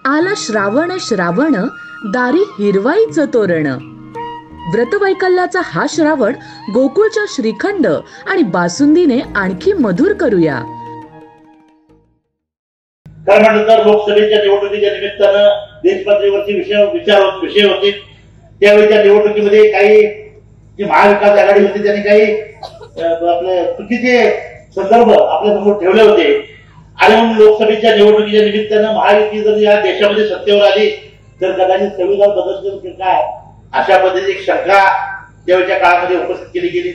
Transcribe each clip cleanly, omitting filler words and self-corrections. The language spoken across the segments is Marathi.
आला श्रावण श्रावण दारी हिरवाईचं तोरण। व्रतवैकल्याचा हा श्रावण गोकुळच्या श्रीखंड आणि बासुंदीने आणखी मधुर करूया। तर लोकसभेच्या निवडणुकीच्या निमित्तानं देशपातळीवरची विषय होते। त्यावेळेच्या निवडणुकीमध्ये काही जी महाविकास आघाडी होती त्यांनी काही आपले चुकीचे संदर्भ आपल्या समोर ठेवले होते आणि म्हणून लोकसभेच्या निवडणुकीच्या निमित्तानं महायुती जर या देशामध्ये सत्तेवर आली तर कदाचित संविधान बदलतील काय अशा पद्धतीची एक शंका त्यावेळेच्या काळामध्ये उपस्थित केली गेली।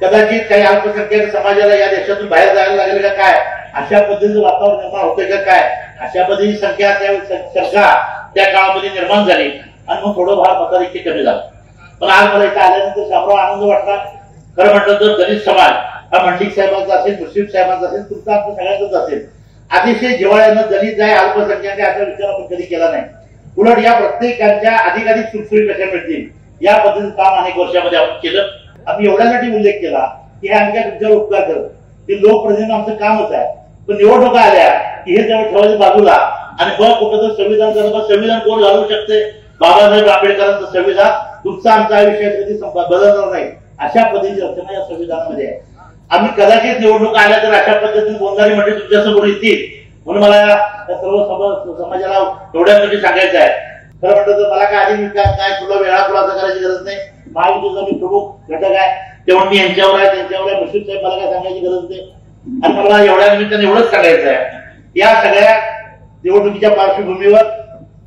कदाचित काही अल्पसंख्याक समाजाला या देशातून बाहेर जायला लागेल का काय अशा पद्धतीचं वातावरण निर्माण होतंय का काय अशा पद्धतीची शंका त्या काळामध्ये निर्माण झाली आणि मग थोडं फार मताधिक्य कमी झालं। पण आज मला इथे आल्यानंतर शामराव आनंद वाटला। खरं म्हटलं तर दलित समाज हा मंडिक साहेबांचा असेल, मुस्लिम साहेबांचा असेल, तुमचा आपल्या सगळ्यांचाच असेल, अतिशय जिव्हाळ्यानं दलित आहे अल्पसंख्याक असा विचार आपण कधी केला नाही। उलट या प्रत्येकांच्या अधिकाधिक सुखसोयी कशा मिळतील या पद्धतीचं काम अनेक वर्षामध्ये आपण केलं। आम्ही एवढ्यासाठी उल्लेख केला की हे आणखी तुमच्यावर उपकार करत ते लोकप्रतिनिधी आमचं कामच आहे। पण निवडणुका आल्या की हे जवळ ठेवायचं बाजूला आणि बघ कुठं तर संविधान करत संविधान कोण घालू शकते बाबासाहेब आंबेडकरांचं संविधान तुमचा आमचा आयुष्यात कधी बदलणार नाही अशा पद्धतीची रचना या संविधानामध्ये आहे। आम्ही कदाचित निवडणुका आल्या तर अशा पद्धतीने बोलणारी म्हणजे तुमच्या समोर येतील म्हणून मला सर्व समाजाला एवढ्यासाठी सांगायचं आहे। खरं म्हटलं तर मला काय आधी काय तुला वेळा खुलासा करायची गरज नाही। महायुतीचा मी प्रमुख घटक आहे तेव्हा मी यांच्यावर आहे त्यांच्यावर आहे मुश्रीफ साहेब मला काय सांगायची गरज नाही आणि मला एवढ्या निमित्ताने एवढंच सांगायचं आहे। या सगळ्या निवडणुकीच्या पार्श्वभूमीवर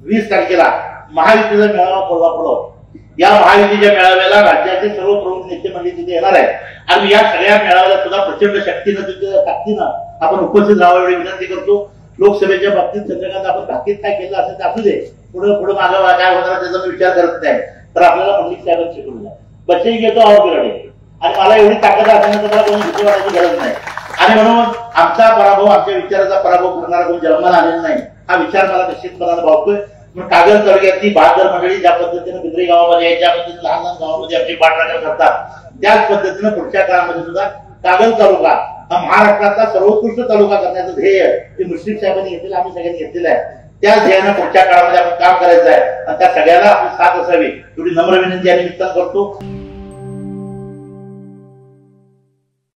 20 तारखेला महायुतीचा मेळावा कोल्हापूर या महायुतीच्या मेळाव्याला राज्याचे सर्व प्रमुख नेते मंडळी तिथे येणार आहे आणि या सगळ्या मेळाव्याला सुद्धा प्रचंड शक्तीनं ताकदीनं आपण उपस्थित राहावं एवढी विनंती करतो। लोकसभेच्या बाबतीत चंद्रकांत आपण ताकीद काय केलं असेल तर असू दे पुढे मागं काय होणार त्याचा मी विचार करत नाही तर आपल्याला मंडिक साहेबांनी शिकवलं बच्चे घेतो आहोत आणि मला एवढी ताकद असेल तर मला कोणी भीती वाटायची गरज नाही आणि म्हणून आमचा पराभव आमच्या विचाराचा पराभव करणारा कोणी जन्माला आलेला नाही हा विचार मला निश्चितपणाने भावतोय। कागल तालुक्यातली 72 मंडळी ज्या पद्धतीने बिद्री गावामध्ये ज्या पद्धतीने लहान लहान गावामध्ये आपली पाठराखण करतात त्याच पद्धतीने पुढच्या काळामध्ये सुद्धा कागल तालुका हा महाराष्ट्रातला सर्वोत्कृष्ट तालुका करण्याचं ध्येय ते मुश्रीफ साहेबांनी घेतलेलं आम्ही सगळ्यांनी घेतलेलं आहे। त्याच ध्येयानं पुढच्या काळामध्ये आपण काम करायचं आहे आणि त्या सगळ्याला आपली साथ असावी एवढी नम्र विनंती या निमित्तानं करतो।